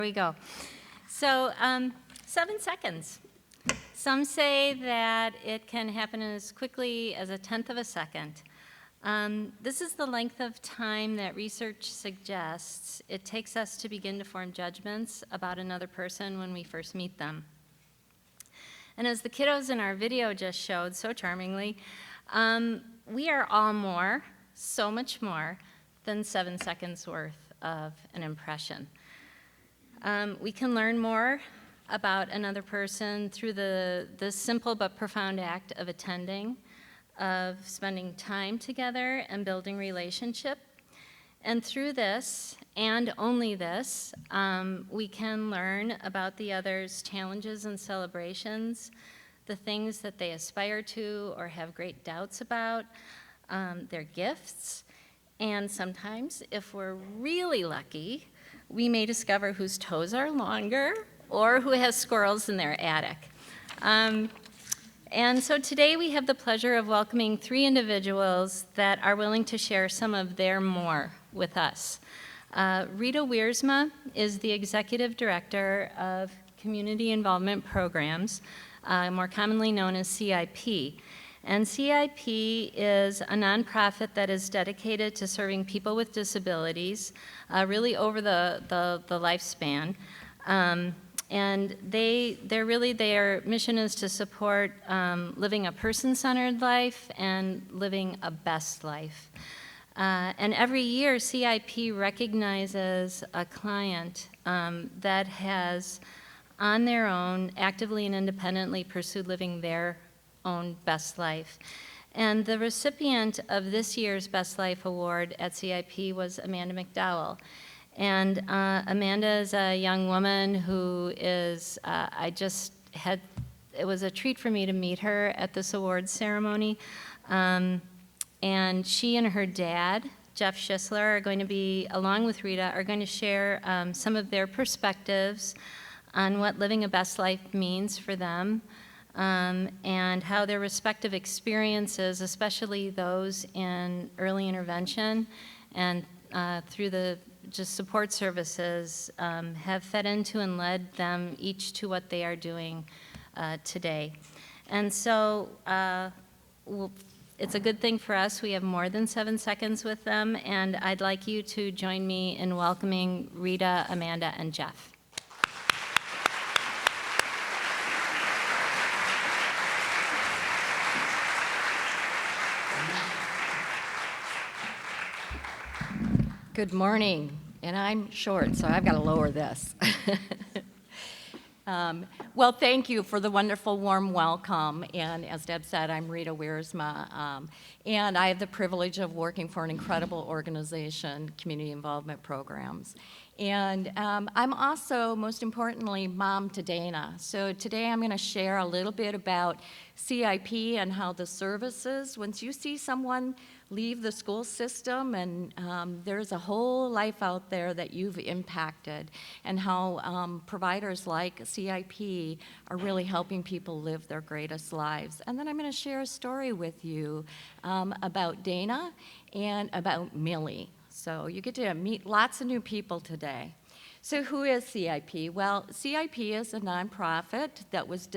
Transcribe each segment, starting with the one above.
we go. So 7 seconds. Some say that it can happen as quickly as 1/10 of a second. This is the length of time that research suggests it takes us to begin to form judgments about another person when we first meet them. And as the kiddos in our video just showed so charmingly, we are all more, so much more, than 7 seconds worth of an impression. We can learn more about another person through the simple but profound act of attending, of spending time together and building relationship. And through this, and only this, we can learn about the other's challenges and celebrations, the things that they aspire to or have great doubts about, their gifts, and sometimes, if we're really lucky, we may discover whose toes are longer or who has squirrels in their attic. And so today we have the pleasure of welcoming 3 individuals that are willing to share some of their more with us. Rita Wiersma is the Executive Director of Community Involvement Programs, more commonly known as CIP. And CIP is a nonprofit that is dedicated to serving people with disabilities, really over the lifespan. And their mission is to support living a person-centered life and living a best life. And every year, CIP recognizes a client that has, on their own, actively and independently pursued living their own best life. And the recipient of this year's Best Life Award at CIP was Amanda McDowell. And Amanda is a young woman who is, it was a treat for me to meet her at this awards ceremony. And she and her dad, Jeff Schissler, are going to be, along with Rita, are going to share some of their perspectives on what living a best life means for them. And how their respective experiences, especially those in early intervention and through the just support services, have fed into and led them each to what they are doing today. And so it's a good thing for us. We have more than 7 seconds with them, and I'd like you to join me in welcoming Rita, Amanda, and Jeff. Good morning, and I'm short, so I've got to lower this. Well, thank you for the wonderful, warm welcome, and as Deb said, I'm Rita Wiersma, and I have the privilege of working for an incredible organization, Community Involvement Programs. And I'm also, most importantly, mom to Dana. So today I'm going to share a little bit about CIP and how the services, once you see someone leave the school system and there's a whole life out there that you've impacted, and how providers like CIP are really helping people live their greatest lives. And then I'm going to share a story with you about Dana and about Millie. So you get to meet lots of new people today. So who is CIP? Well, CIP is a nonprofit that was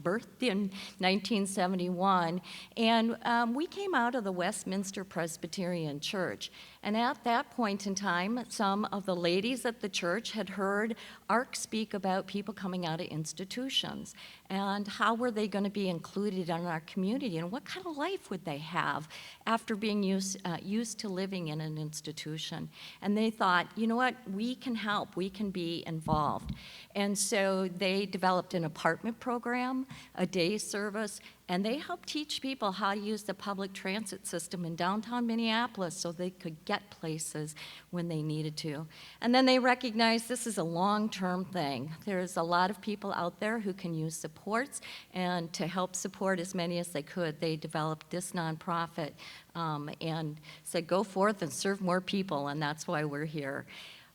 birthed in 1971, and we came out of the Westminster Presbyterian Church. And at that point in time, some of the ladies at the church had heard ARC speak about people coming out of institutions, and how were they going to be included in our community, and what kind of life would they have after being used to living in an institution. And they thought, you know what, we can help, we can be involved. And so they developed an apartment program, a day service, and they helped teach people how to use the public transit system in downtown Minneapolis so they could get places when they needed to. And then they recognized this is a long-term thing. There's a lot of people out there who can use supports, and to help support as many as they could, they developed this nonprofit and said, go forth and serve more people, and that's why we're here.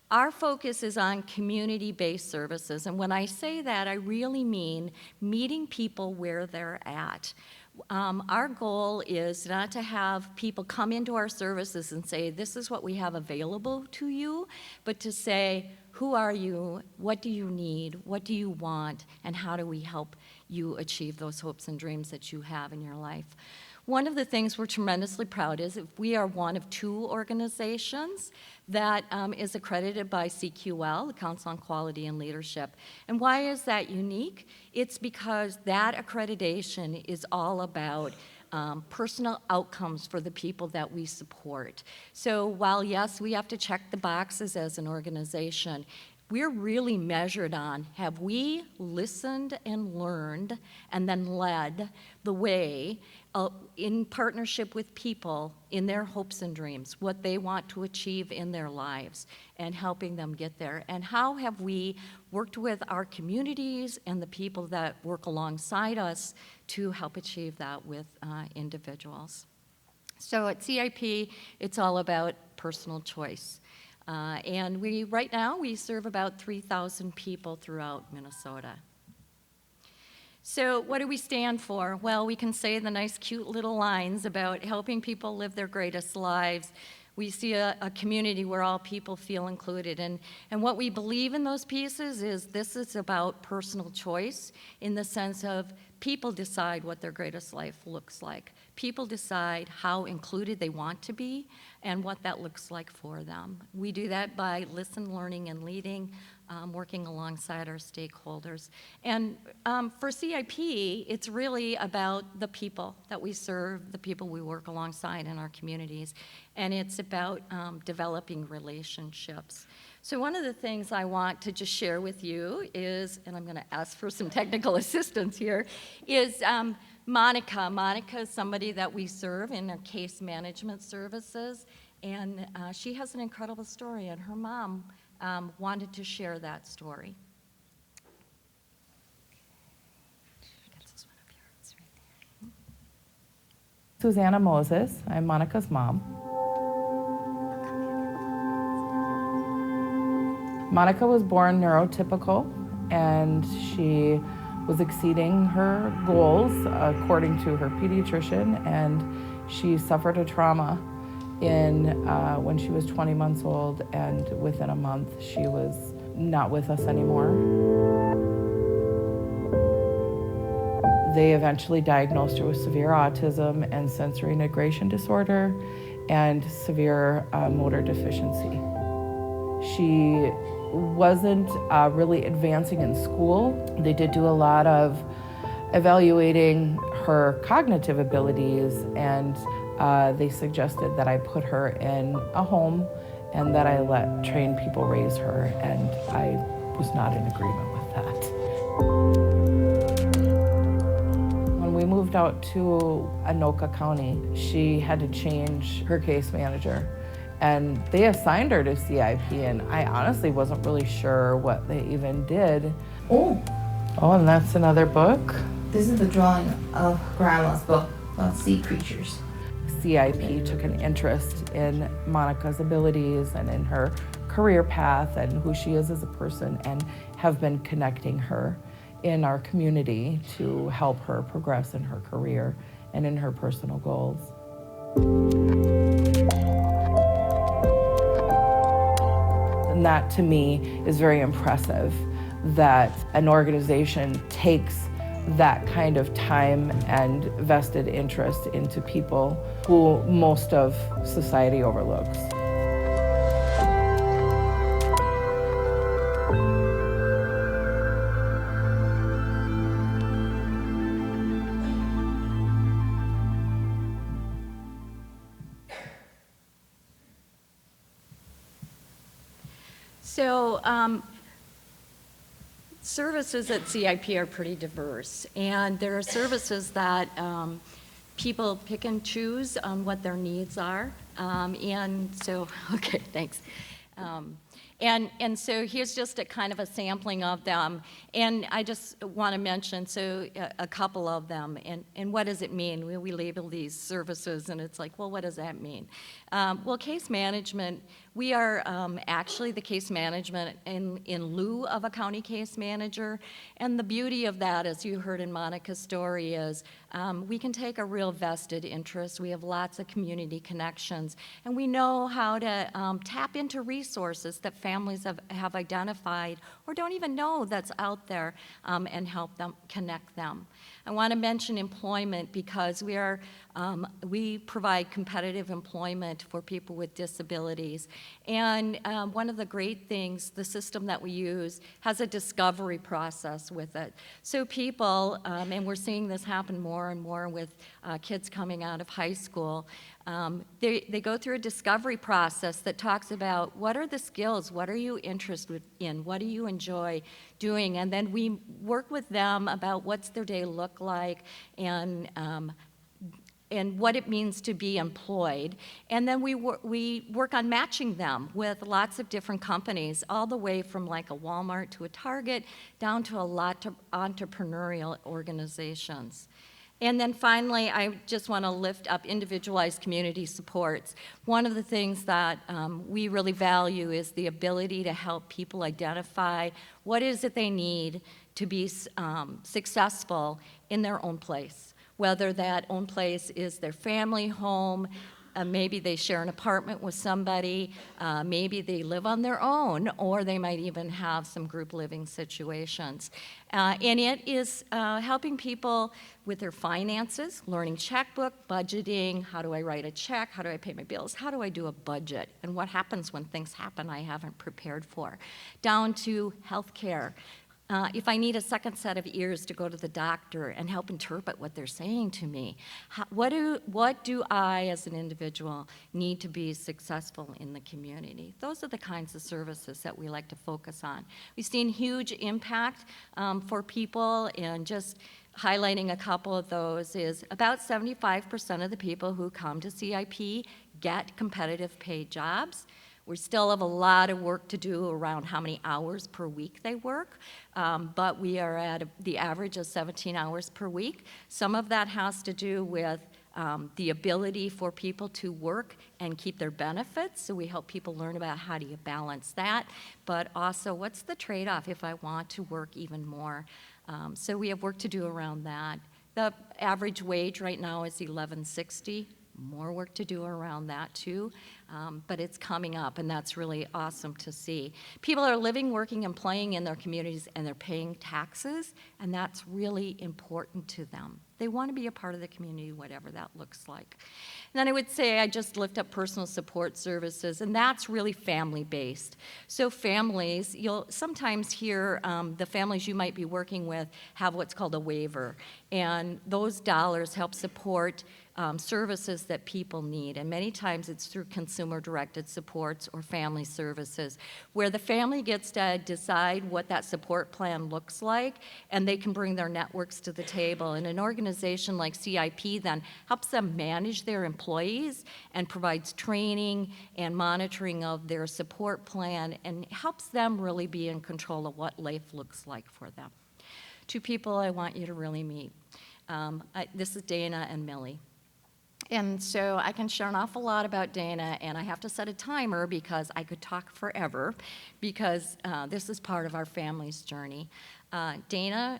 Our focus is on community-based services, and when I say that, I really mean meeting people where they're at. Our goal is not to have people come into our services and say, this is what we have available to you, but to say, who are you, what do you need, what do you want, and how do we help you achieve those hopes and dreams that you have in your life. One of the things we're tremendously proud is if we are one of 2 organizations that is accredited by CQL, the Council on Quality and Leadership. And why is that unique? It's because that accreditation is all about personal outcomes for the people that we support. So while, yes, we have to check the boxes as an organization, we're really measured on, have we listened and learned and then led the way in partnership with people in their hopes and dreams, what they want to achieve in their lives, and helping them get there? And how have we worked with our communities and the people that work alongside us to help achieve that with individuals? So at CIP, it's all about personal choice. And right now, we serve about 3,000 people throughout Minnesota. So what do we stand for? Well, we can say the nice, cute little lines about helping people live their greatest lives. We see a community where all people feel included. And what we believe in those pieces is this is about personal choice in the sense of people decide what their greatest life looks like. People decide how included they want to be and what that looks like for them. We do that by listening, learning, and leading, working alongside our stakeholders. And for CIP, it's really about the people that we serve, the people we work alongside in our communities, and it's about developing relationships. So one of the things I want to just share with you is, and I'm going to ask for some technical assistance here, is Monica. Monica is somebody that we serve in our case management services, and she has an incredible story, and her mom wanted to share that story. Susannah Moses. I'm Monica's mom. Monica was born neurotypical, and she was exceeding her goals according to her pediatrician, and she suffered a trauma when she was 20 months old, and within a month she was not with us anymore. They eventually diagnosed her with severe autism and sensory integration disorder and severe motor deficiency. She wasn't really advancing in school. They did do a lot of evaluating her cognitive abilities, and they suggested that I put her in a home and that I let trained people raise her, and I was not in agreement with that. When we moved out to Anoka County, she had to change her case manager, and they assigned her to CIP, and I honestly wasn't really sure what they even did. Oh, and that's another book. this is the drawing of Grandma's book about sea creatures. CIP took an interest in Monica's abilities and in her career path and who she is as a person, and have been connecting her in our community to help her progress in her career and in her personal goals. And that, to me, is very impressive, that an organization takes that kind of time and vested interest into people who most of society overlooks. So services at CIP are pretty diverse, and there are services that people pick and choose on what their needs are. And so, okay, thanks. And so here's just a kind of a sampling of them. And I just want to mention, so a couple of them. And what does it mean? We label these services, and it's like, well, what does that mean? Well, case management, We are actually the case management in lieu of a county case manager. And the beauty of that, as you heard in Monica's story, is we can take a real vested interest. We have lots of community connections. And we know how to tap into resources that families have identified or don't even know that's out there, and help them connect them. I want to mention employment because we provide competitive employment for people with disabilities. And one of the great things, the system that we use has a discovery process with it. So people, and we're seeing this happen more and more with kids coming out of high school, they go through a discovery process that talks about what are the skills, what are you interested in, what do you enjoy doing, and then we work with them about what's their day look like and what it means to be employed. And then we work on matching them with lots of different companies, all the way from like a Walmart to a Target, down to a lot of entrepreneurial organizations. And then finally, I just want to lift up individualized community supports. One of the things that we really value is the ability to help people identify what is it they need to be successful in their own place, whether that own place is their family home, maybe they share an apartment with somebody, maybe they live on their own, or they might even have some group living situations. And it is helping people with their finances, learning checkbook, budgeting, how do I write a check, how do I pay my bills, how do I do a budget, and what happens when things happen I haven't prepared for, down to healthcare. If I need a second set of ears to go to the doctor and help interpret what they're saying to me, what do I as an individual need to be successful in the community? Those are the kinds of services that we like to focus on. We've seen huge impact for people, and just highlighting a couple of those is about 75% of the people who come to CIP get competitive paid jobs. We still have a lot of work to do around how many hours per week they work, but we are at the average of 17 hours per week. Some of that has to do with the ability for people to work and keep their benefits, so we help people learn about how do you balance that, but also what's the trade-off if I want to work even more. So we have work to do around that. The average wage right now is $11.60. More work to do around that too, but it's coming up, and that's really awesome to see. People are living, working, and playing in their communities, and they're paying taxes, and that's really important to them. They want to be a part of the community, whatever that looks like. And then I would say I just lift up personal support services, and that's really family-based. So families, you'll sometimes hear the families you might be working with have what's called a waiver, and those dollars help support services that people need, and many times it's through consumer-directed supports or family services, where the family gets to decide what that support plan looks like, and they can bring their networks to the table. And an organization like CIP then helps them manage their employees and provides training and monitoring of their support plan and helps them really be in control of what life looks like for them. Two people I want you to really meet. This is Dana and Millie. And so I can share an awful lot about Dana, and I have to set a timer because I could talk forever, because this is part of our family's journey. Dana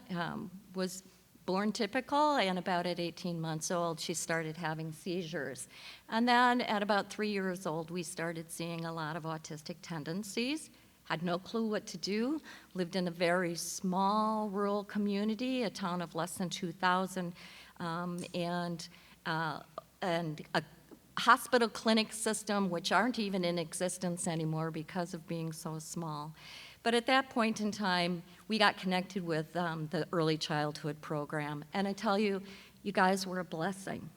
was born typical, and about at 18 months old, she started having seizures. And then at about 3 years old, we started seeing a lot of autistic tendencies. Had no clue what to do, lived in a very small rural community, a town of less than 2,000, and a hospital clinic system which aren't even in existence anymore because of being so small. But at that point in time, we got connected with the early childhood program, and I tell you, you guys were a blessing.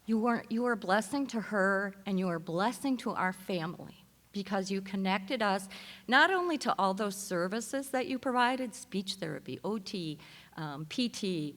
You were a blessing to her, and you were a blessing to our family, because you connected us not only to all those services that you provided, speech therapy, OT, PT,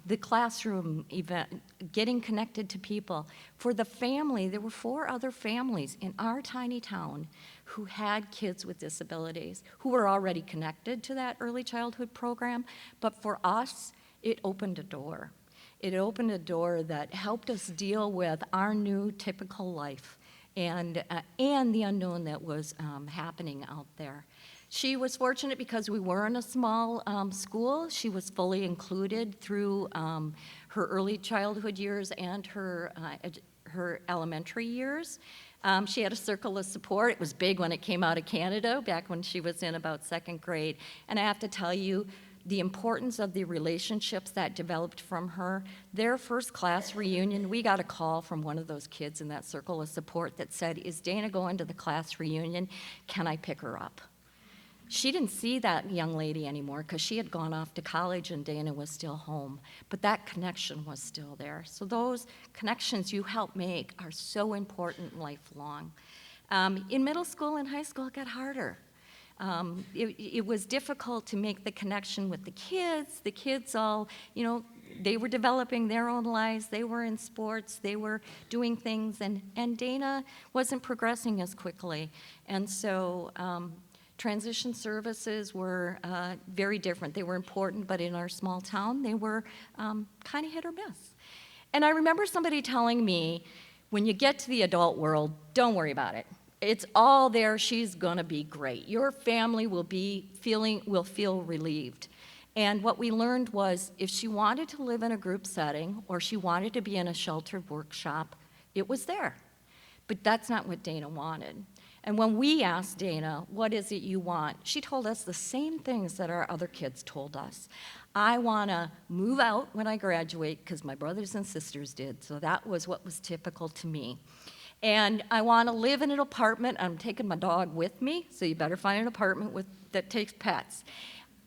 the classroom event, getting connected to people. For the family, there were 4 other families in our tiny town who had kids with disabilities, who were already connected to that early childhood program, but for us, it opened a door. It opened a door that helped us deal with our new typical life and the unknown that was happening out there. She was fortunate because we were in a small school. She was fully included through her early childhood years and her elementary years. She had a circle of support. It was big when it came out of Canada, back when she was in about 2nd grade. And I have to tell you, the importance of the relationships that developed from her. Their first class reunion, we got a call from one of those kids in that circle of support that said, "Is Dana going to the class reunion? Can I pick her up?" She didn't see that young lady anymore because she had gone off to college and Dana was still home. But that connection was still there. So those connections you help make are so important lifelong. In middle school and high school, it got harder. It was difficult to make the connection with the kids. The kids all, they were developing their own lives. They were in sports. They were doing things. And Dana wasn't progressing as quickly. And so transition services were very different. They were important, but in our small town, they were kind of hit or miss. And I remember somebody telling me, when you get to the adult world, don't worry about it. It's all there. She's going to be great. Your family will feel relieved. And what we learned was if she wanted to live in a group setting or she wanted to be in a sheltered workshop, it was there. But that's not what Dana wanted. And when we asked Dana, what is it you want? She told us the same things that our other kids told us. I want to move out when I graduate because my brothers and sisters did. So that was what was typical to me. And I want to live in an apartment. I'm taking my dog with me, so you better find an apartment that takes pets.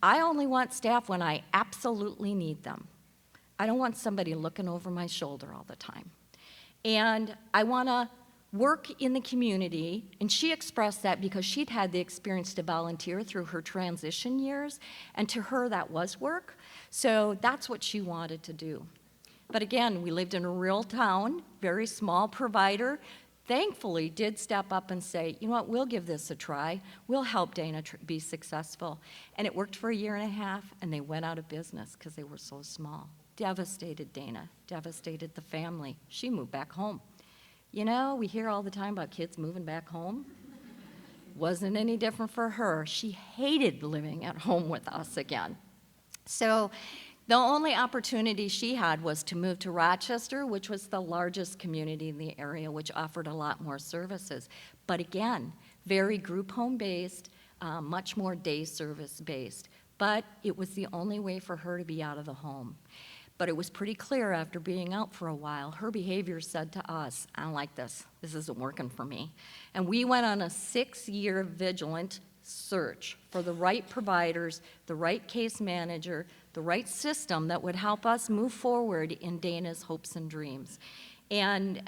I only want staff when I absolutely need them. I don't want somebody looking over my shoulder all the time. And I want to work in the community, and she expressed that because she'd had the experience to volunteer through her transition years, and to her that was work. So that's what she wanted to do. But again, we lived in a rural town, very small provider. Thankfully did step up and say, you know what, we'll give this a try. We'll help Dana be successful. And it worked for 1.5 years, and they went out of business because they were so small. Devastated Dana, devastated the family. She moved back home. We hear all the time about kids moving back home. Wasn't any different for her. She hated living at home with us again. So the only opportunity she had was to move to Rochester, which was the largest community in the area, which offered a lot more services. But again, very group home based, much more day service based. But it was the only way for her to be out of the home. But it was pretty clear after being out for a while, her behavior said to us, I don't like this. This isn't working for me. And we went on a 6-year vigilant search for the right providers, the right case manager, the right system that would help us move forward in Dana's hopes and dreams. And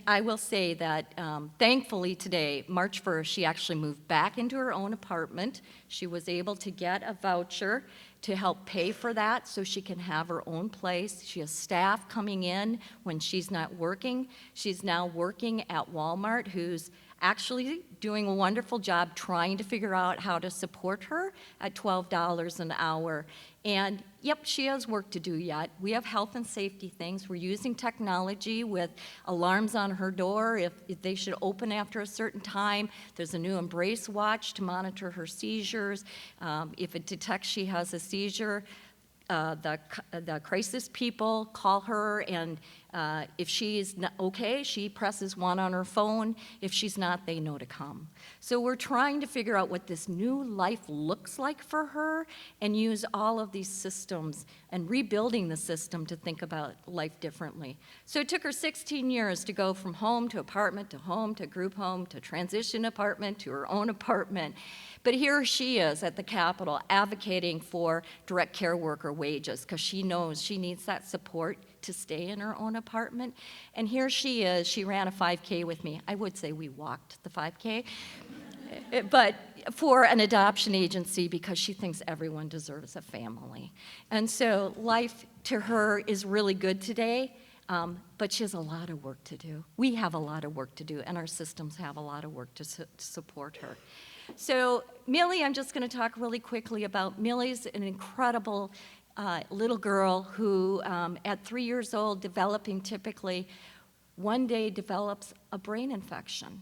I will say that thankfully today, March 1st, she actually moved back into her own apartment. She was able to get a voucher to help pay for that so she can have her own place. She has staff coming in when she's not working. She's now working at Walmart, who's actually doing a wonderful job trying to figure out how to support her at $12 an hour. And yep, she has work to do yet. We have health and safety things. We're using technology with alarms on her door if they should open after a certain time. There's a new Embrace watch to monitor her seizures. If it detects she has a seizure, the crisis people call her, and if she's okay, she presses 1 on her phone. If she's not, they know to come. So we're trying to figure out what this new life looks like for her and use all of these systems and rebuilding the system to think about life differently. So it took her 16 years to go from home to apartment to home to group home to transition apartment to her own apartment. But here she is at the Capitol advocating for direct care worker wages because she knows she needs that support to stay in her own apartment. And here she is. She ran a 5K with me. I would say we walked the 5K, but for an adoption agency because she thinks everyone deserves a family. And so life to her is really good today, but she has a lot of work to do. We have a lot of work to do, and our systems have a lot of work to support her. So Millie, I'm just going to talk really quickly about Millie's an incredible little girl who, at 3 years old, developing typically, one day develops a brain infection,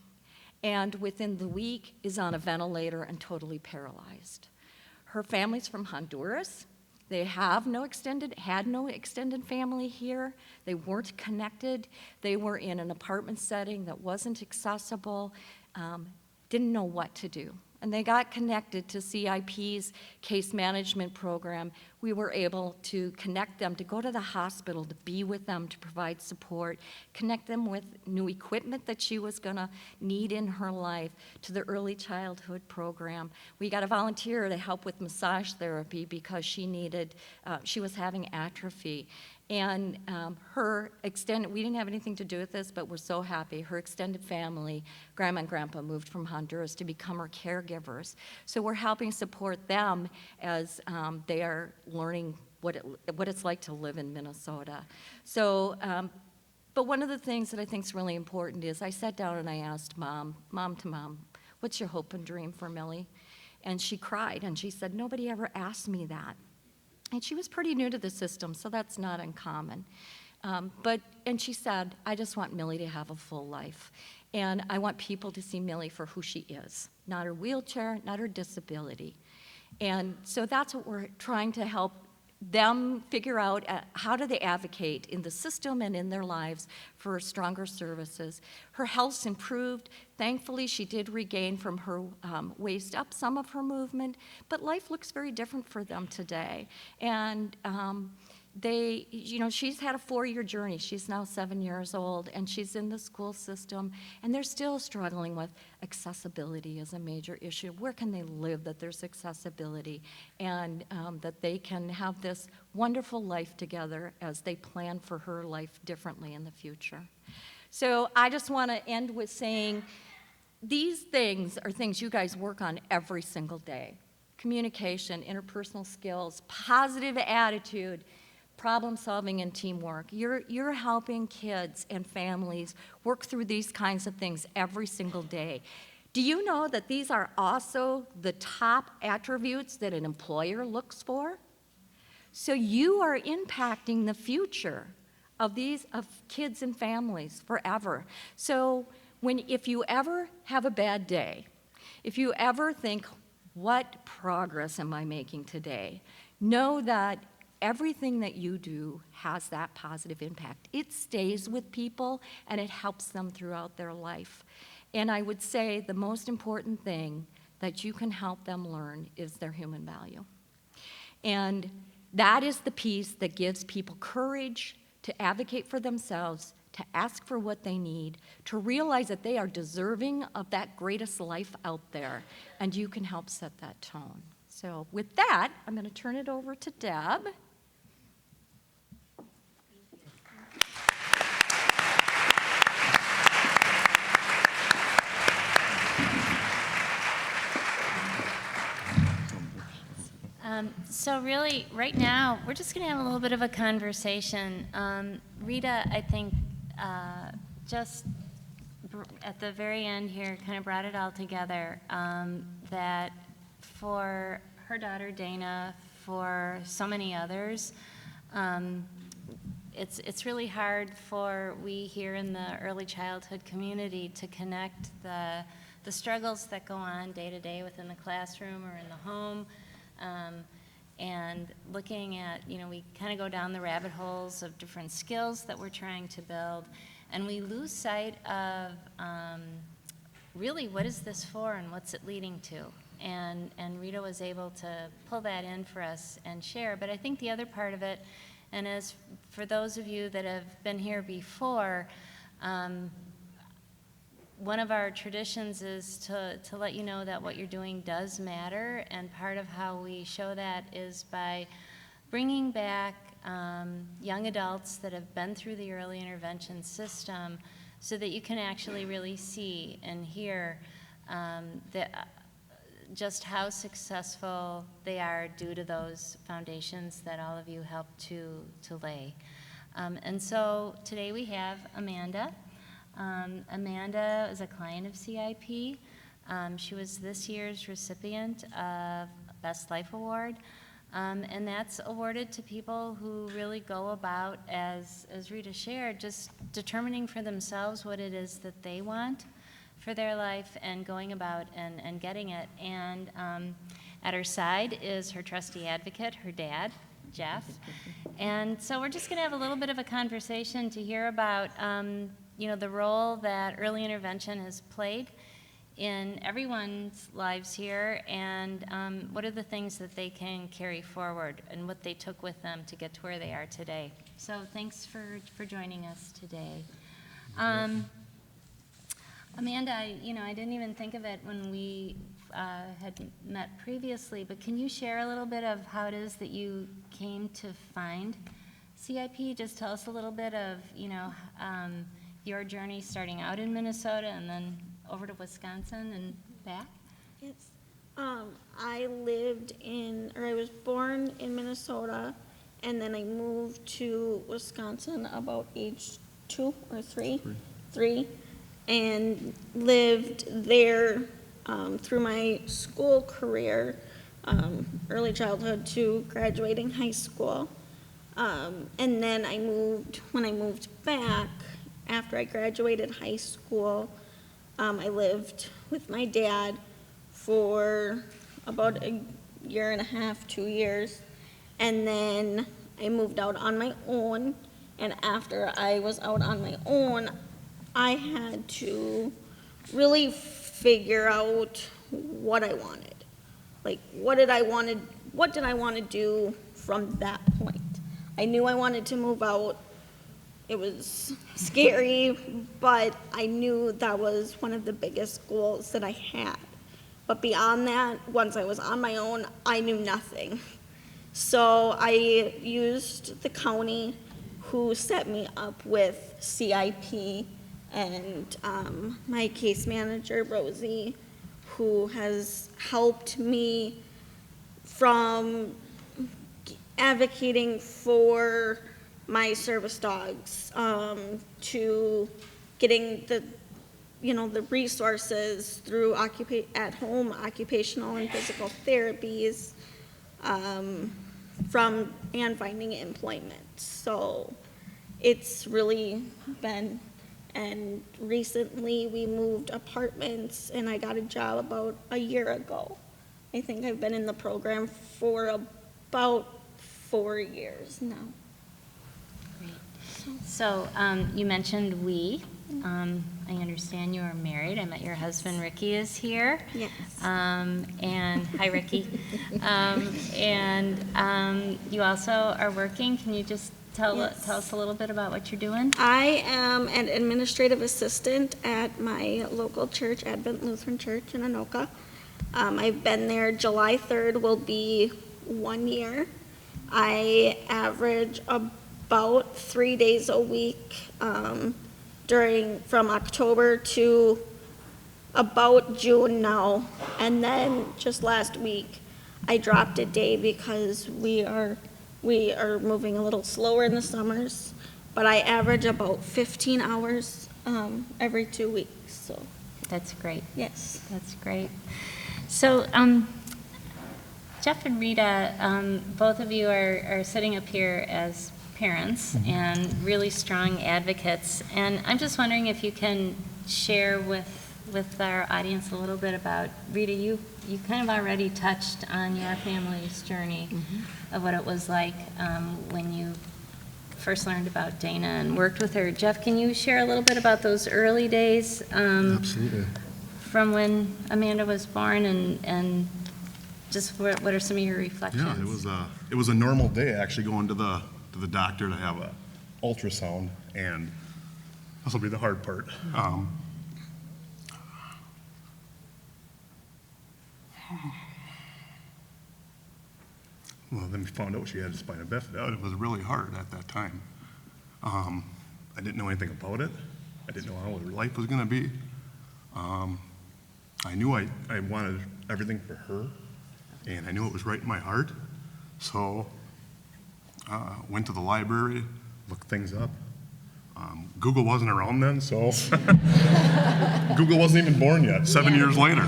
and within the week is on a ventilator and totally paralyzed. Her family's from Honduras. They had no extended family here. They weren't connected. They were in an apartment setting that wasn't accessible, didn't know what to do. And they got connected to CIP's case management program. We were able to connect them, to go to the hospital, to be with them, to provide support, connect them with new equipment that she was gonna need in her life, to the early childhood program. We got a volunteer to help with massage therapy because she was having atrophy. And we didn't have anything to do with this, but we're so happy. Her extended family, Grandma and Grandpa, moved from Honduras to become her caregivers. So we're helping support them as they are learning what it's like to live in Minnesota. So, but one of the things that I think is really important is I sat down and I asked Mom, what's your hope and dream for Millie? And she cried and she said, nobody ever asked me that. And she was pretty new to the system, so that's not uncommon. And she said, I just want Millie to have a full life. And I want people to see Millie for who she is, not her wheelchair, not her disability. And so that's what we're trying to help them figure out, how do they advocate in the system and in their lives for stronger services. Her health's improved. Thankfully, she did regain from her waist up some of her movement, but life looks very different for them today. And she's had a 4-year journey. She's now 7 years old, and she's in the school system, and they're still struggling with accessibility as a major issue. Where can they live that there's accessibility, and that they can have this wonderful life together as they plan for her life differently in the future. So I just want to end with saying these things are things you guys work on every single day. Communication, interpersonal skills, positive attitude, problem solving and teamwork. You're helping kids and families work through these kinds of things every single day. Do you know that these are also the top attributes that an employer looks for? So you are impacting the future of kids and families forever. So if you ever have a bad day, if you ever think, what progress am I making today? Know that everything that you do has that positive impact. It stays with people and it helps them throughout their life. And I would say the most important thing that you can help them learn is their human value. And that is the piece that gives people courage to advocate for themselves, to ask for what they need, to realize that they are deserving of that greatest life out there, and you can help set that tone. So with that, I'm going to turn it over to Deb. So really, right now, we're just going to have a little bit of a conversation. Rita, I think, just at the very end here, kind of brought it all together, that for her daughter, Dana, for so many others, it's really hard for we here in the early childhood community to connect the struggles that go on day to day within the classroom or in the home. And looking at, we kind of go down the rabbit holes of different skills that we're trying to build, and we lose sight of really what is this for and what's it leading to. And Rita was able to pull that in for us and share. But I think the other part of it, and as for those of you that have been here before, one of our traditions is to let you know that what you're doing does matter, and part of how we show that is by bringing back young adults that have been through the early intervention system so that you can actually really see and hear just how successful they are due to those foundations that all of you helped to lay. And so today we have Amanda. Amanda is a client of CIP. She was this year's recipient of Best Life Award. And that's awarded to people who really go about, as Rita shared, just determining for themselves what it is that they want for their life and going about and getting it. And at her side is her trusty advocate, her dad, Jeff. And so we're just going to have a little bit of a conversation to hear about the role that early intervention has played in everyone's lives here, and what are the things that they can carry forward and what they took with them to get to where they are today. So thanks for joining us today. Amanda, I didn't even think of it when we had met previously, but can you share a little bit of how it is that you came to find CIP? Just tell us a little bit of, your journey starting out in Minnesota and then over to Wisconsin and back? Yes. I was born in Minnesota, and then I moved to Wisconsin about age 2 or 3, and lived there through my school career, early childhood to graduating high school. And then when I moved back, after I graduated high school, I lived with my dad for about a year and a half, 2 years, and then I moved out on my own, and after I was out on my own, I had to really figure out what I wanted. Like, what did I want to do from that point? I knew I wanted to move out. It was scary, but I knew that was one of the biggest goals that I had. But beyond that, once I was on my own, I knew nothing. So I used the county, who set me up with CIP, and my case manager, Rosie, who has helped me from advocating for my service dogs, to getting the resources through at-home occupational and physical therapies, and finding employment. So it's really been, and recently we moved apartments, and I got a job about a year ago. I think I've been in the program for about 4 years now. So you mentioned we. I understand you are married. I met your husband, Ricky, is here. Yes. And hi, Ricky. You also are working. Can you just tell us a little bit about what you're doing? I am an administrative assistant at my local church, Advent Lutheran Church in Anoka. I've been there. July 3rd will be 1 year. I average about 3 days a week from October to about June now. And then just last week, I dropped a day because we are moving a little slower in the summers. But I average about 15 hours every 2 weeks. So that's great. Yes, that's great. So Jeff and Rita, both of you are sitting up here as parents and really strong advocates, and I'm just wondering if you can share with our audience a little bit about, Rita, you kind of already touched on your family's journey of what it was like when you first learned about Dana and worked with her. Jeff, can you share a little bit about those early days? Absolutely. From when Amanda was born, and just what are some of your reflections? Yeah, it was a normal day actually going to the doctor to have a ultrasound, and this will be the hard part. Well, then we found out she had spina bifida. It was really hard at that time. I didn't know anything about it. I didn't know how her life was going to be. I knew I wanted everything for her, and I knew it was right in my heart. So went to the library, looked things up. Google wasn't around then, so Google wasn't even born yet, 7 years later.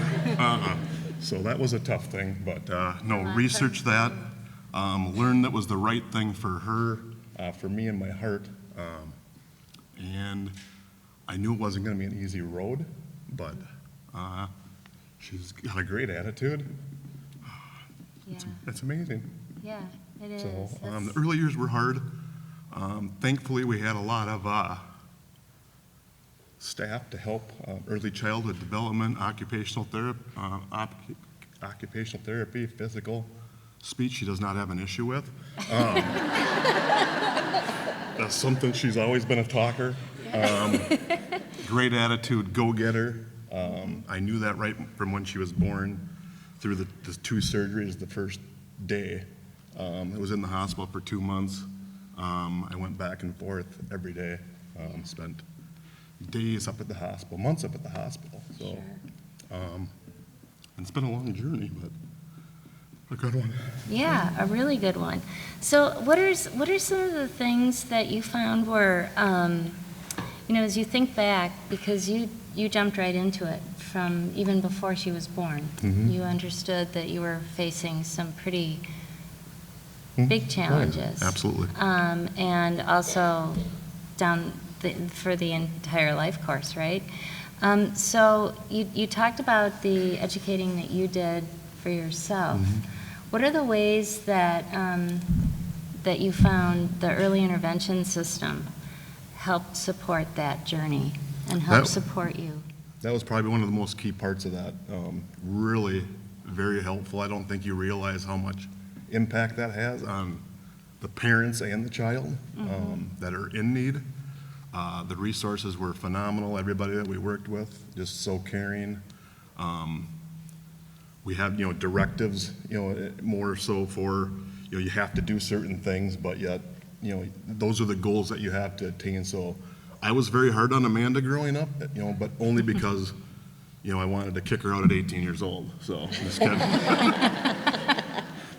So that was a tough thing, but no, researched that. learned that was the right thing for her, for me and my heart. And I knew it wasn't going to be an easy road, but she's got a great attitude. Yeah, It's amazing. yeah, it is. So That's- the early years were hard. Thankfully, we had a lot of staff to help early childhood development, occupational therapy, physical, speech she does not have an issue with. That's something, she's always been a talker. Great attitude, go-getter. I knew that right from when she was born through the 2 surgeries the first day. I was in the hospital for 2 months. I went back and forth every day, spent days up at the hospital, months up at the hospital. So, it's been a long journey, but a good one. Yeah, a really good one. So what are some of the things that you found were, as you think back, because you jumped right into it from even before she was born. Mhm. You understood that you were facing some pretty big challenges. Absolutely. And also for the entire life course, right? So you talked about the educating that you did for yourself. What are the ways that that you found the early intervention system helped support that journey and helped support you? That was probably one of the most key parts of that. Really very helpful. I don't think you realize how much impact that has on the parents and the child that are in need. The resources were phenomenal. Everybody that we worked with, just so caring. We had, directives, more so for, you have to do certain things, but yet, those are the goals that you have to attain. So I was very hard on Amanda growing up, but only because, I wanted to kick her out at 18 years old. So, just kidding.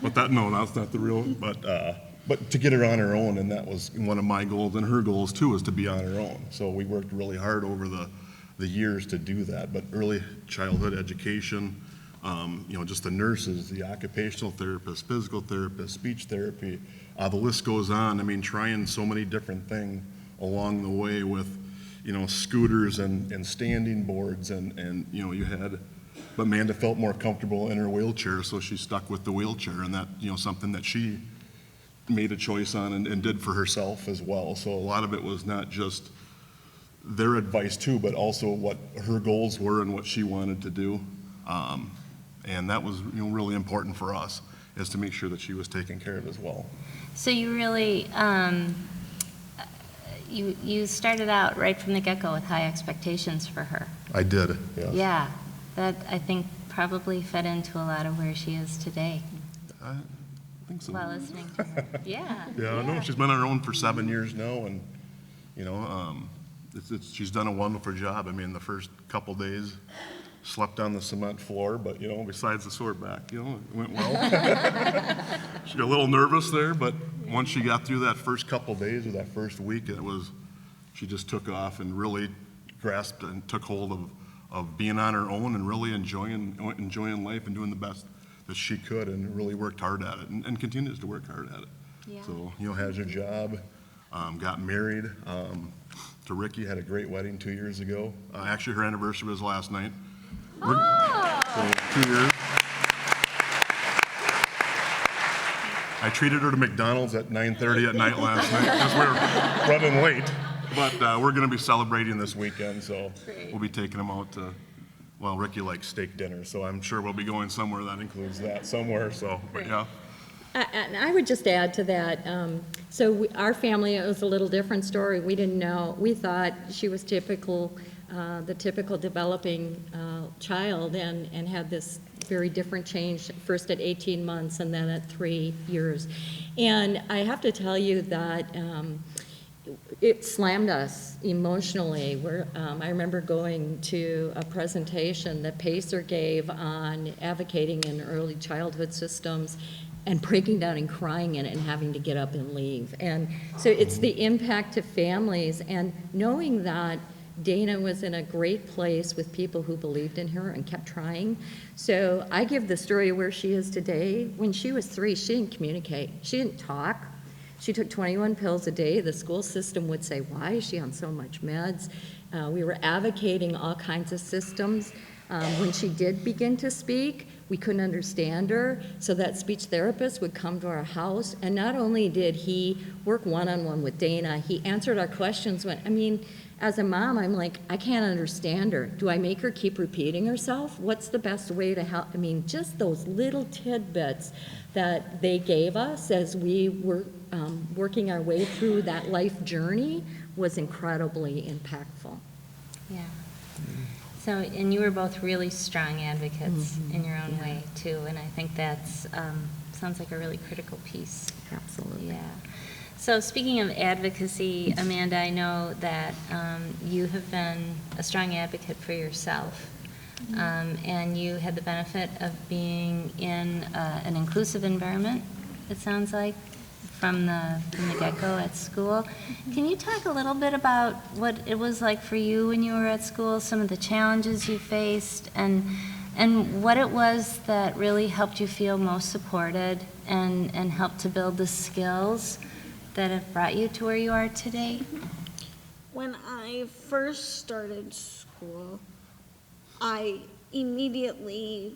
But that's not the real, but to get her on her own, and that was one of my goals, and her goals too, was to be on her own. So we worked really hard over the years to do that. But early childhood education, just the nurses, the occupational therapists, physical therapists, speech therapy, the list goes on. I mean, trying so many different things along the way with, scooters and standing boards, and you had, but Amanda felt more comfortable in her wheelchair, so she stuck with the wheelchair, and that, something that she made a choice on and did for herself as well. So a lot of it was not just their advice too, but also what her goals were and what she wanted to do. And that was, really important for us, is to make sure that she was taken care of as well. So you really, you started out right from the get-go with high expectations for her. I did, yes. Yeah, that I think probably fed into a lot of where she is today I think so. while listening to her. Yeah. Yeah, no, she's been on her own for 7 years now, and, she's done a wonderful job. I mean, the first couple days, slept on the cement floor, but, besides the sore back, it went well. She got a little nervous there, but once she got through that first couple days or that first week, she just took off and really grasped and took hold of being on her own and really enjoying life and doing the best that she could, and really worked hard at it and continues to work hard at it. Yeah. So, has her job, got married to Ricky, had a great wedding 2 years ago. Actually, her anniversary was last night. So 2 years. I treated her to McDonald's at 9:30 at night last night because we're running late. But we're going to be celebrating this weekend, so we'll be taking them out to, Ricky likes steak dinner, so I'm sure we'll be going somewhere that includes that somewhere. So, but yeah. And I would just add to that, our family, it was a little different story. We didn't know. We thought she was the typical developing child, and had this very different change, first at 18 months and then at 3 years. And I have to tell you that it slammed us emotionally. I remember going to a presentation that Pacer gave on advocating in early childhood systems, and breaking down and crying in it and having to get up and leave. And so it's the impact to families, and knowing that Dana was in a great place with people who believed in her and kept trying. So I give the story of where she is today. When she was 3, she didn't communicate. She didn't talk. She took 21 pills a day. The school system would say, why is she on so much meds? We were advocating all kinds of systems. When she did begin to speak, we couldn't understand her, so that speech therapist would come to our house, and not only did he work one-on-one with Dana, he answered our questions when, I mean, as a mom, I'm like, I can't understand her. Do I make her keep repeating herself? What's the best way to help? I mean, just those little tidbits that they gave us as we were working our way through that life journey was incredibly impactful. Yeah. So, and you were both really strong advocates in your own way, too, and I think that's, sounds like a really critical piece. Absolutely. Yeah. So speaking of advocacy, Amanda, I know that you have been a strong advocate for yourself, and you had the benefit of being in an inclusive environment, it sounds like, from the get-go at school. Can you talk a little bit about what it was like for you when you were at school, some of the challenges you faced, and what it was that really helped you feel most supported and helped to build the skills that have brought you to where you are today? When I first started school, I immediately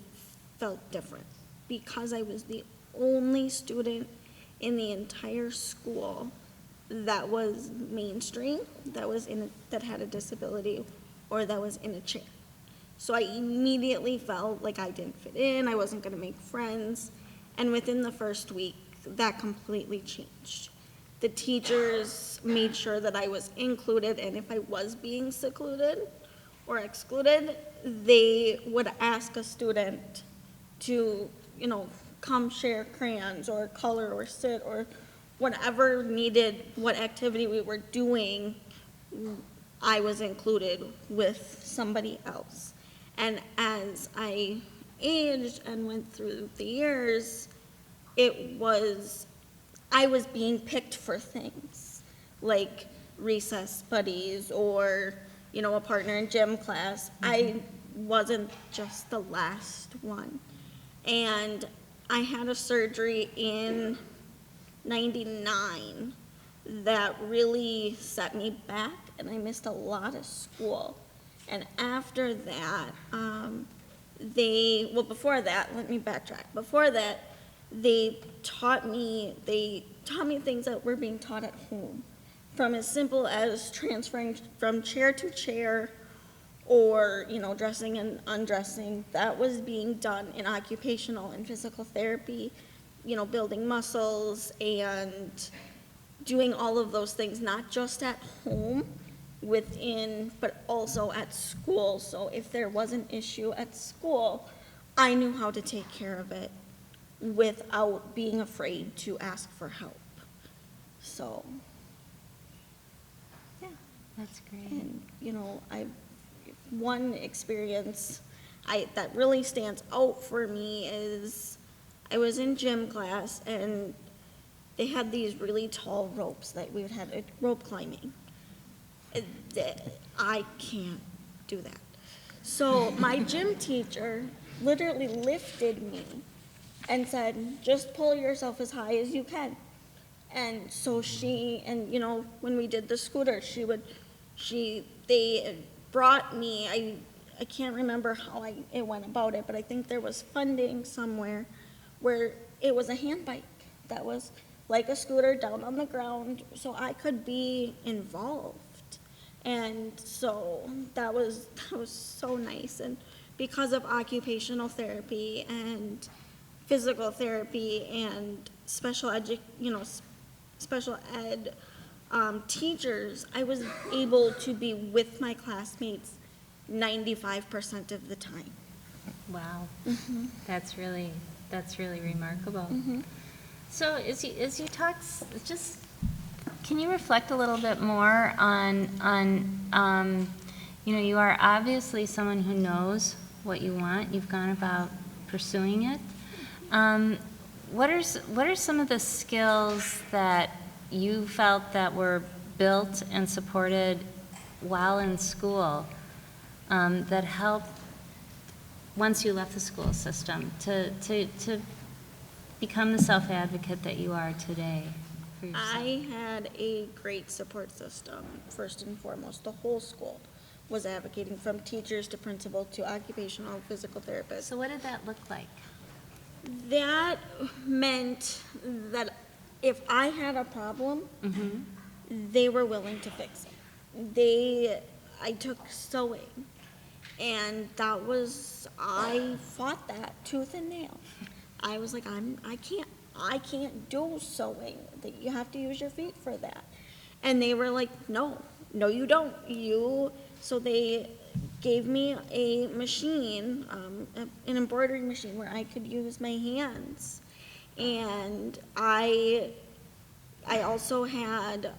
felt different because I was the only student in the entire school that was mainstream, that had a disability, or that was in a chair. So I immediately felt like I didn't fit in, I wasn't gonna make friends, and within the first week, that completely changed. The teachers made sure that I was included, and if I was being secluded or excluded, they would ask a student to, come share crayons or color or sit or whatever needed, what activity we were doing, I was included with somebody else. And as I aged and went through the years, I was being picked for things like recess buddies or, a partner in gym class. I wasn't just the last one. And I had a surgery in '99 that really set me back, and I missed a lot of school. And after that, before that, let me backtrack. Before that, they taught me things that were being taught at home, from as simple as transferring from chair to chair, or, dressing and undressing. That was being done in occupational and physical therapy, building muscles and doing all of those things, not just at home but also at school. So if there was an issue at school, I knew how to take care of it without being afraid to ask for help. So, yeah. That's great. And, one experience that really stands out for me is I was in gym class, and they had these really tall ropes that we would have rope climbing. I can't do that. So my gym teacher literally lifted me and said, just pull yourself as high as you can. And so when we did the scooter, they brought me, I can't remember how it went about it, but I think there was funding somewhere where it was a hand bike that was like a scooter down on the ground, so I could be involved. And so that was so nice. And because of occupational therapy and physical therapy and special ed teachers, I was able to be with my classmates 95% of the time. Wow. That's really remarkable. So as you talk, just can you reflect a little bit more on you are obviously someone who knows what you want. You've gone about pursuing it. What are some of the skills that you felt that were built and supported while in school that helped once you left the school system to become the self-advocate that you are today for yourself? I had a great support system, first and foremost. The whole school was advocating, from teachers to principal to occupational physical therapists. So what did that look like? That meant that if I had a problem, they were willing to fix it. I took sewing, and that was, I fought that tooth and nail. I was like, I can't do sewing. That you have to use your feet for that. And they were like, no, you don't. So they gave me a machine, an embroidery machine where I could use my hands. And I also had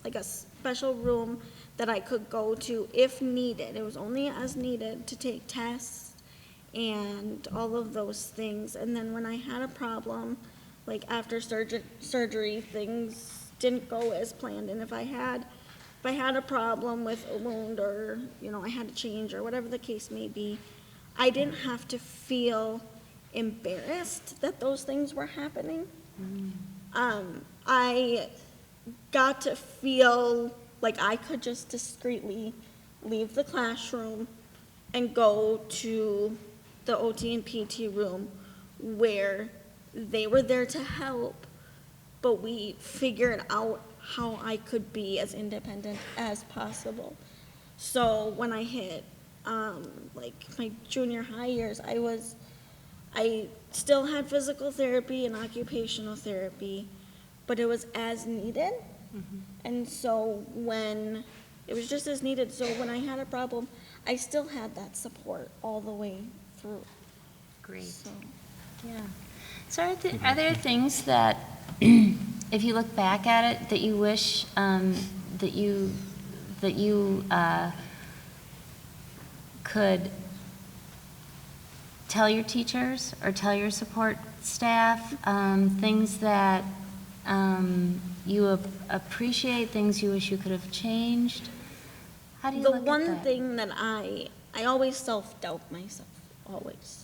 like a special room that I could go to if needed. It was only as needed to take tests and all of those things. And then when I had a problem, like after surgery, things didn't go as planned. And if I had a problem with a wound, or I had to change, or whatever the case may be, I didn't have to feel embarrassed that those things were happening. I got to feel like I could just discreetly leave the classroom and go to the OT and PT room where they were there to help, but we figured out how I could be as independent as possible. So when I hit like my junior high years, I still had physical therapy and occupational therapy, but it was as needed. And so when it was just as needed, so when I had a problem, I still had that support all the way through. Great. So. Yeah. So are there things that, if you look back at it, that you wish that you could tell your teachers or tell your support staff, things that you appreciate, things you wish you could have changed? How do you look at that? The one thing that I always self-doubt myself, always.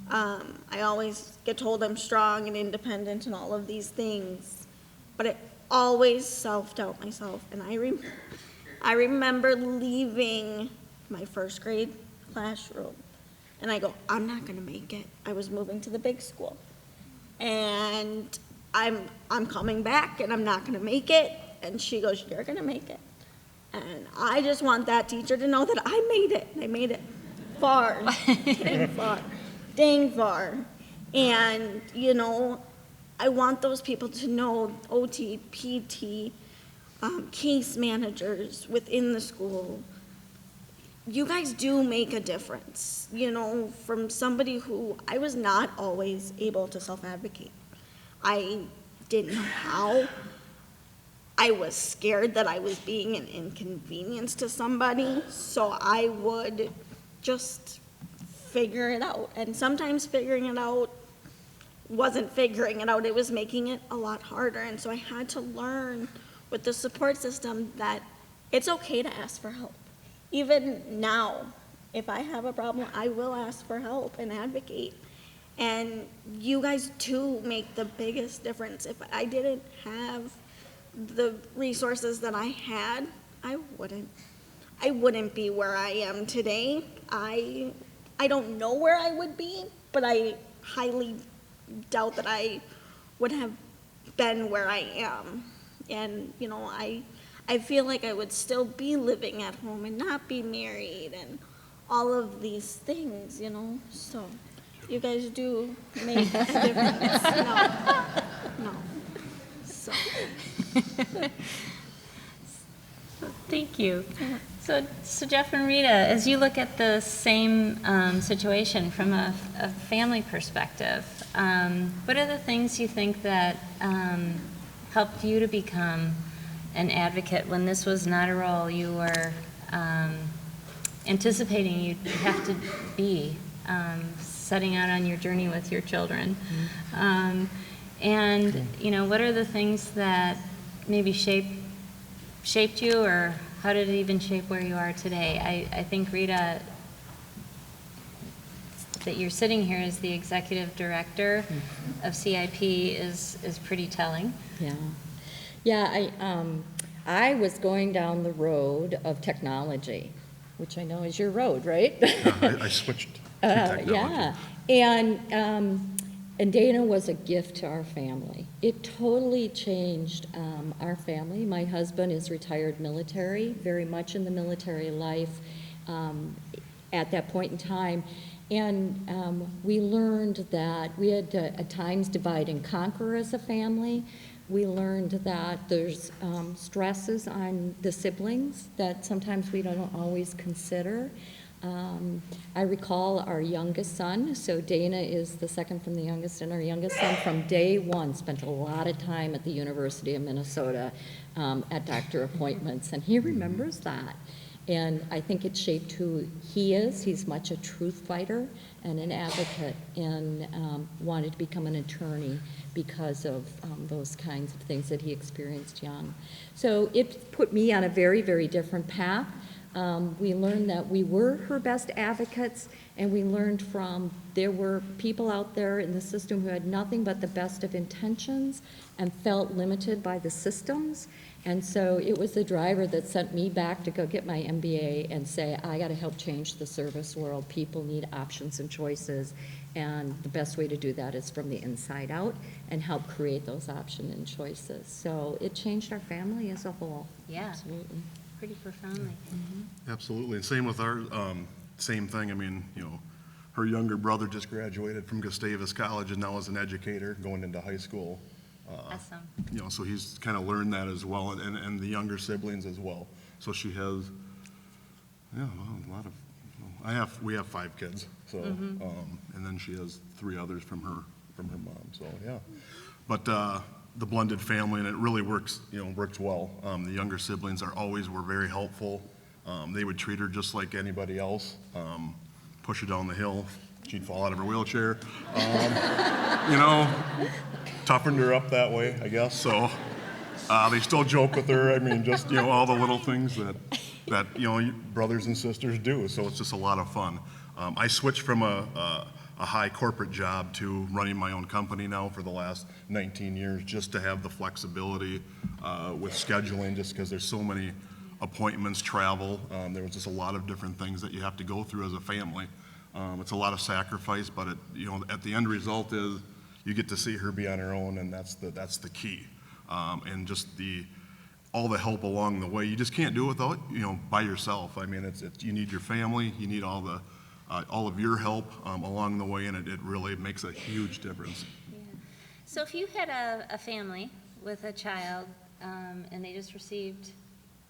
I always get told I'm strong and independent and all of these things, but I always self-doubt myself. And I remember leaving my first grade classroom, and I go, I'm not gonna make it. I was moving to the big school, and I'm coming back, and I'm not gonna make it. And she goes, you're gonna make it. And I just want that teacher to know that I made it. I made it far, dang far. And, I want those people to know, OT, PT, case managers within the school, you guys do make a difference. From somebody who I was not always able to self-advocate. I didn't know how. I was scared that I was being an inconvenience to somebody, so I would just figure it out. And sometimes figuring it out wasn't figuring it out, it was making it a lot harder. And so I had to learn with the support system that it's okay to ask for help. Even now, if I have a problem, I will ask for help and advocate. And you guys too make the biggest difference. If I didn't have the resources that I had, I wouldn't be where I am today. I don't know where I would be, but I highly doubt that I would have been where I am. And, I feel like I would still be living at home and not be married and all of these things, so you guys do make a difference. No. So. Thank you. So Jeff and Rita, as you look at the same situation from a family perspective, what are the things you think that helped you to become an advocate when this was not a role you were anticipating you'd have to be, setting out on your journey with your children? And what are the things that maybe shaped you or how did it even shape where you are today? I think, Rita, that you're sitting here as the executive director of CIP is pretty telling. Yeah. Yeah, I was going down the road of technology, which I know is your road, right? I switched to technology. Yeah, and Dana was a gift to our family. It totally changed our family. My husband is retired military, very much in the military life at that point in time. And we learned that we had to at times divide and conquer as a family. We learned that there's stresses on the siblings that sometimes we don't always consider. I recall our youngest son, so Dana is the second from the youngest, and our youngest son from day one spent a lot of time at the University of Minnesota at doctor appointments, and he remembers that. And I think it shaped who he is. He's much a truth fighter and an advocate, and wanted to become an attorney because of those kinds of things that he experienced young. So it put me on a very, very different path. We learned that we were her best advocates, and we learned there were people out there in the system who had nothing but the best of intentions and felt limited by the systems. And so it was the driver that sent me back to go get my MBA and say, I got to help change the service world. People need options and choices, and the best way to do that is from the inside out and help create those options and choices. So it changed our family as a whole. Yeah. Absolutely. Pretty profoundly. Absolutely, and same with our, same thing. I mean, her younger brother just graduated from Gustavus College and now is an educator going into high school. Awesome. So he's kind of learned that as well, and the younger siblings as well. So she has, a lot of, we have 5 kids, so, and then she has 3 others from her mom, so, yeah. But, the blended family, and it really works well. The younger siblings were very helpful. They would treat her just like anybody else, push her down the hill, she'd fall out of her wheelchair. Toughened her up that way, I guess. So they still joke with her. I mean, just all the little things that brothers and sisters do. So it's just a lot of fun. I switched from a high corporate job to running my own company now for the last 19 years, just to have the flexibility with scheduling, just because there's so many appointments, travel. There was just a lot of different things that you have to go through as a family. It's a lot of sacrifice, but at the end result is you get to see her be on her own, and that's the key. And just all the help along the way. You just can't do it without by yourself. I mean, you need your family, you need all of your help along the way, and it really makes a huge difference. Yeah. So if you had a family with a child and they just received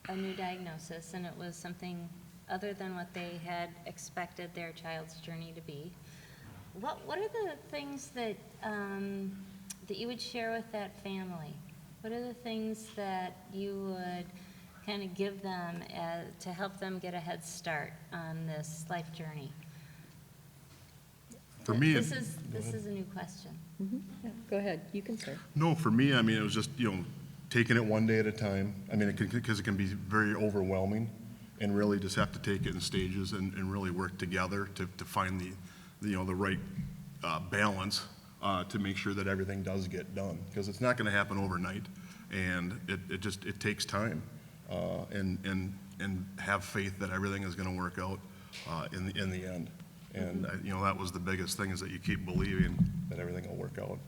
a new diagnosis and it was something other than what they had expected their child's journey to be, what are the things that you would share with that family? What are the things that you would kind of give them to help them get a head start on this life journey? For me, this is a new question. Yeah, go ahead, you can start. No, for me, I mean, it was just taking it one day at a time. I mean, because it can be very overwhelming, and really just have to take it in stages and really work together to find the right balance to make sure that everything does get done, because it's not going to happen overnight, and it takes time, and have faith that everything is going to work out in the end. And that was the biggest thing, is that you keep believing that everything will work out.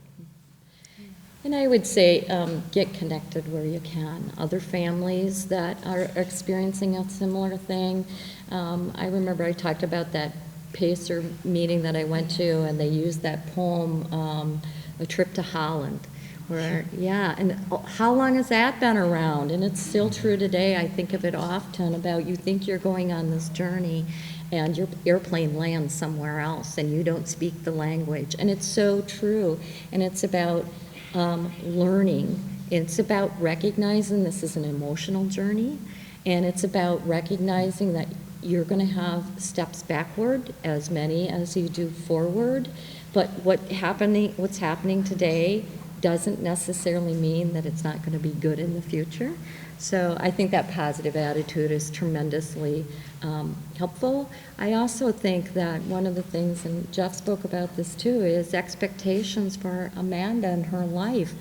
And I would say get connected where you can. Other families that are experiencing a similar thing. I remember I talked about that PACER meeting that I went to, and they used that poem, A Trip to Holland. Where, yeah, and how long has that been around? And it's still true today. I think of it often about you think you're going on this journey, and your airplane lands somewhere else, and you don't speak the language. And it's so true. And it's about learning. It's about recognizing this is an emotional journey, and it's about recognizing that you're going to have steps backward, as many as you do forward. But what's happening today, doesn't necessarily mean that it's not going to be good in the future. So I think that positive attitude is tremendously helpful. I also think that one of the things, and Jeff spoke about this too, is expectations for Amanda and her life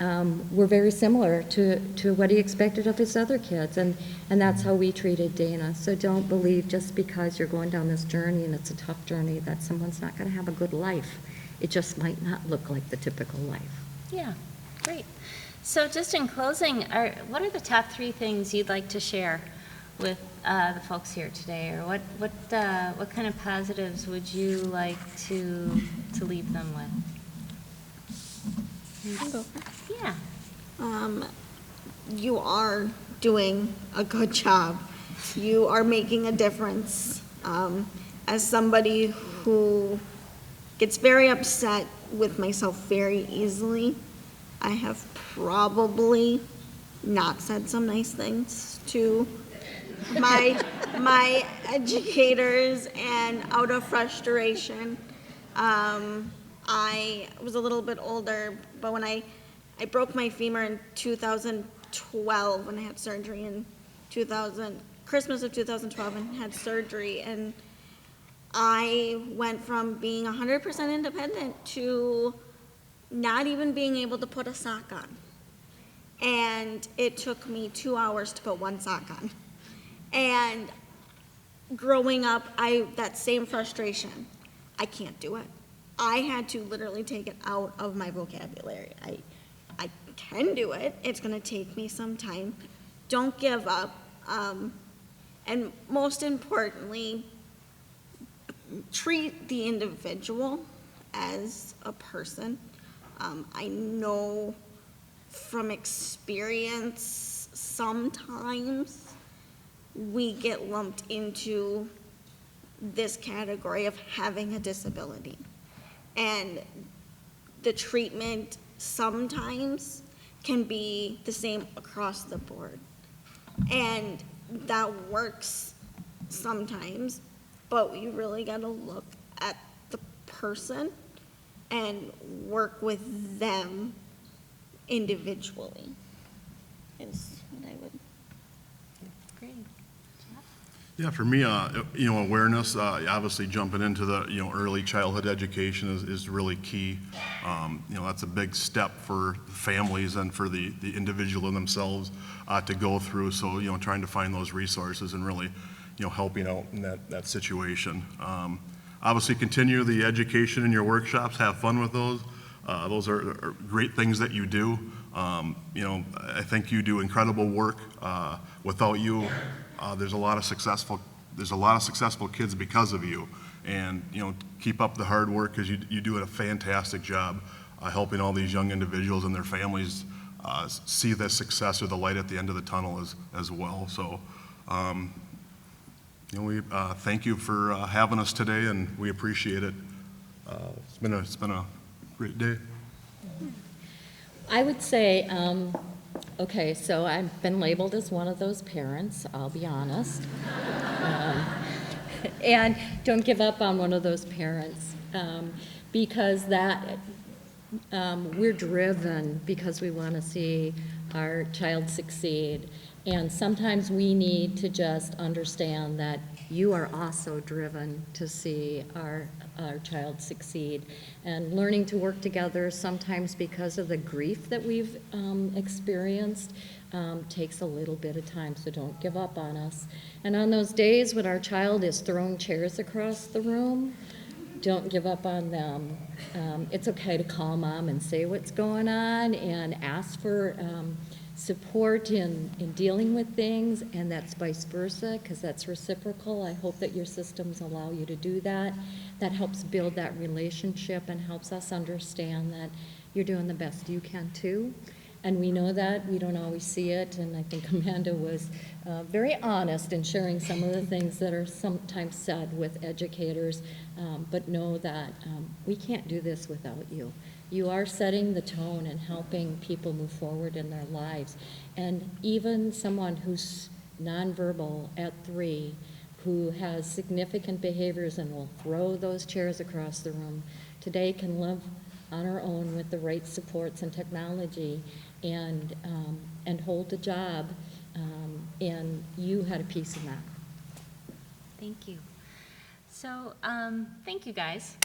were very similar to what he expected of his other kids, and that's how we treated Dana. So don't believe just because you're going down this journey and it's a tough journey that someone's not going to have a good life. It just might not look like the typical life. Yeah, great. So just in closing, what are the top 3 things you'd like to share with the folks here today, or what kind of positives would you like to leave them with? Yeah. You are doing a good job. You are making a difference. As somebody who gets very upset with myself very easily, I have probably not said some nice things to my educators, and out of frustration. I was a little bit older, but when I broke my femur in 2012 when I had surgery in Christmas of 2012 and had surgery, and I went from being 100% independent to not even being able to put a sock on. And it took me 2 hours to put one sock on. And growing up, that same frustration, I can't do it. I had to literally take it out of my vocabulary. I can do it. It's going to take me some time. Don't give up. And most importantly, treat the individual as a person. I know from experience, sometimes we get lumped into this category of having a disability. And the treatment sometimes can be the same across the board. And that works sometimes, but you really got to look at the person and work with them individually, is what I would. Great. Yeah, for me, awareness, obviously jumping into the, early childhood education is really key. That's a big step for families and for the individual in themselves to go through. So, trying to find those resources and really, helping out in that situation. Obviously, continue the education in your workshops, have fun with those. Those are great things that you do. I think you do incredible work. Without you, there's a lot of successful kids because of you. And keep up the hard work, because you do a fantastic job helping all these young individuals and their families see the success or the light at the end of the tunnel as well. So we thank you for having us today, and we appreciate it. It's been a great day. I would say, okay, so I've been labeled as one of those parents, I'll be honest. And don't give up on one of those parents, because we're driven because we want to see our child succeed. And sometimes we need to just understand that you are also driven to see our child succeed. And learning to work together, sometimes because of the grief that we've experienced, takes a little bit of time, so don't give up on us. And on those days when our child is throwing chairs across the room, don't give up on them. It's okay to call mom and say what's going on and ask for support in dealing with things, and that's vice versa, because that's reciprocal. I hope that your systems allow you to do that. That helps build that relationship and helps us understand that you're doing the best you can too. And we know that. We don't always see it, and I think Amanda was very honest in sharing some of the things that are sometimes said with educators, but know that we can't do this without you. You are setting the tone and helping people move forward in their lives. And even someone who's nonverbal at 3, who has significant behaviors and will throw those chairs across the room, today can live on our own with the right supports and technology and hold a job, and you had a piece in that. Thank you. So, thank you, guys.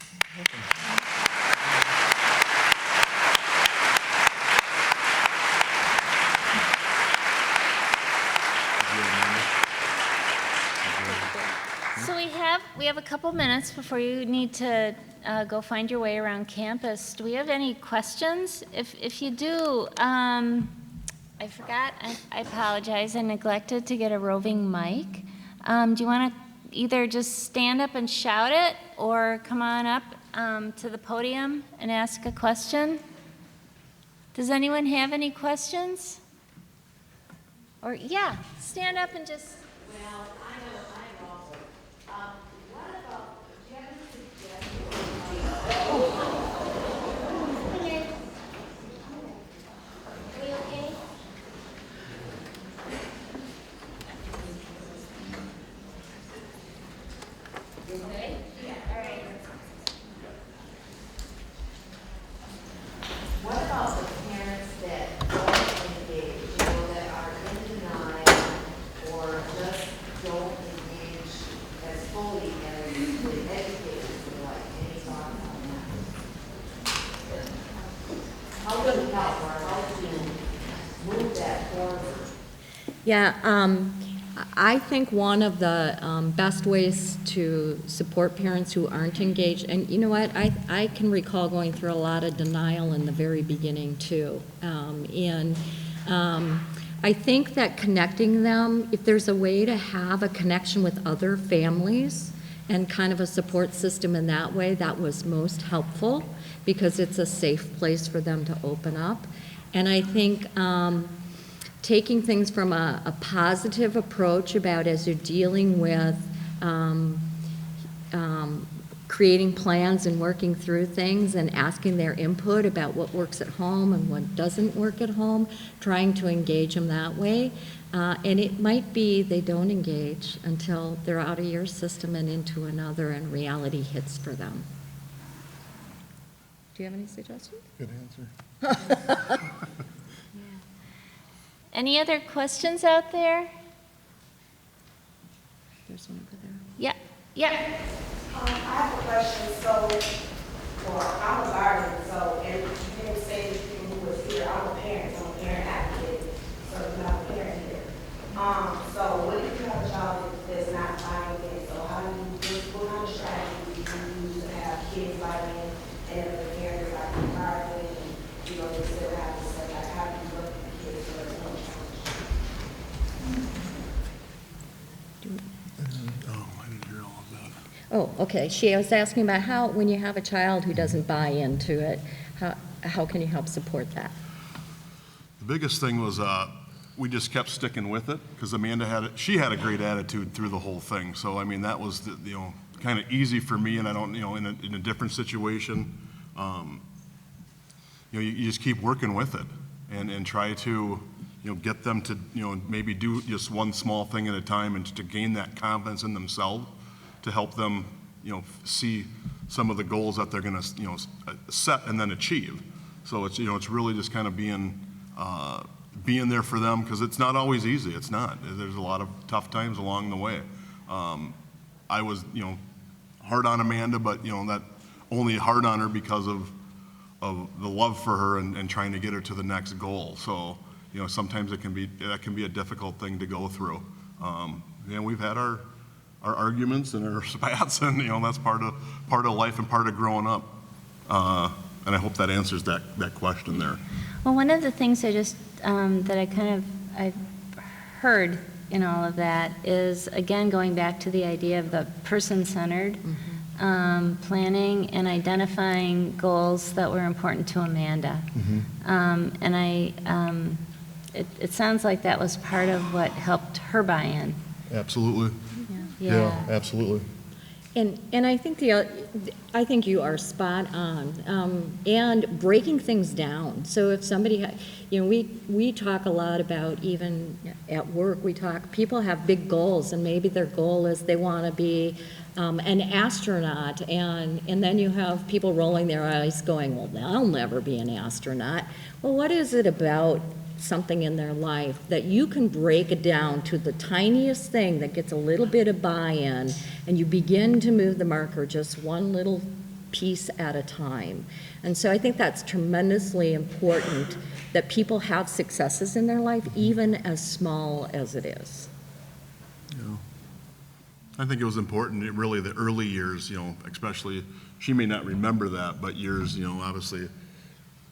So we have a couple minutes before you need to go find your way around campus. Do we have any questions? If you do, I forgot, I apologize, I neglected to get a roving mic. Do you want to either just stand up and shout it or come on up to the podium and ask a question? Does anyone have any questions? Or, yeah, stand up and just. Well, I also. What about, do you have any suggestions? Are we okay? What about the parents that don't engage, that are in denial or just don't engage as fully as the educators would like? Any thoughts on that? How do we help or how do we move that forward? Yeah, I think one of the best ways to support parents who aren't engaged, and you know what, I can recall going through a lot of denial in the very beginning too. I think that connecting them, if there's a way to have a connection with other families and kind of a support system in that way, that was most helpful because it's a safe place for them to open up. And I think taking things from a positive approach about as you're dealing with creating plans and working through things and asking their input about what works at home and what doesn't work at home, trying to engage them that way. And it might be they don't engage until they're out of your system and into another and reality hits for them. Do you have any suggestions? Good answer. Any other questions out there? There's one over there. Yeah, yeah. I have a question. So, well, I'm a guardian, so, and you didn't say anything who was here. I'm a parent, so I'm a parent advocate, so you have a parent here. So what if you have a child that's not buying in? So how do you, what kind of strategy do you use to have kids buy in, and if the parent is like guardian, and, you know, they still have to say, like, how do you work with the kids so there's no challenge? Oh, I didn't hear all of that. Oh, okay. She was asking about how, when you have a child who doesn't buy into it, how can you help support that? The biggest thing was we just kept sticking with it because Amanda had a great attitude through the whole thing. So I mean that was kind of easy for me, and I don't in a different situation, you just keep working with it and try to get them to maybe do just one small thing at a time and to gain that confidence in themselves to help them see some of the goals that they're going to set and then achieve. So it's it's really just kind of being there for them because it's not always easy. It's not. There's a lot of tough times along the way. I was hard on Amanda, but that only hard on her because of the love for her and trying to get her to the next goal. So sometimes that can be a difficult thing to go through. We've had our arguments and our spats, and that's part of life and part of growing up. And I hope that answers that question there. Well, one of the things I just that I've heard in all of that is, again, going back to the idea of the person-centered planning and identifying goals that were important to Amanda. And it sounds like that was part of what helped her buy in. Absolutely. Yeah. Absolutely. And I think I think you are spot on, and breaking things down. So if somebody, we talk a lot about, even at work, people have big goals, and maybe their goal is they want to be an astronaut, and then you have people rolling their eyes going, well, they'll never be an astronaut. Well, what is it about something in their life that you can break it down to the tiniest thing that gets a little bit of buy-in, and you begin to move the marker just one little piece at a time. And so I think that's tremendously important, that people have successes in their life, even as small as it is. Yeah. I think it was important, really, the early years, especially, she may not remember that, but years, obviously,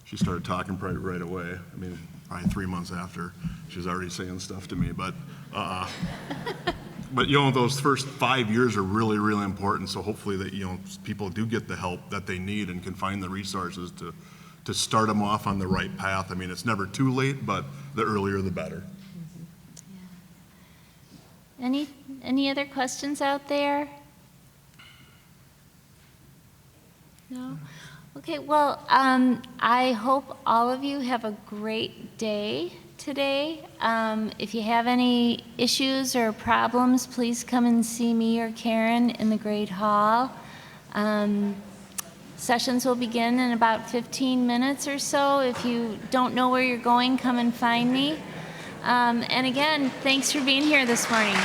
she started talking probably right away. I mean, probably 3 months after, she was already saying stuff to me, but those first 5 years are really, really important, so hopefully that, people do get the help that they need and can find the resources to start them off on the right path. I mean, it's never too late, but the earlier the better. Any other questions out there? No? Okay, well, I hope all of you have a great day today. If you have any issues or problems, please come and see me or Karen in the Great Hall. Sessions will begin in about 15 minutes or so. If you don't know where you're going, come and find me. And again, thanks for being here this morning.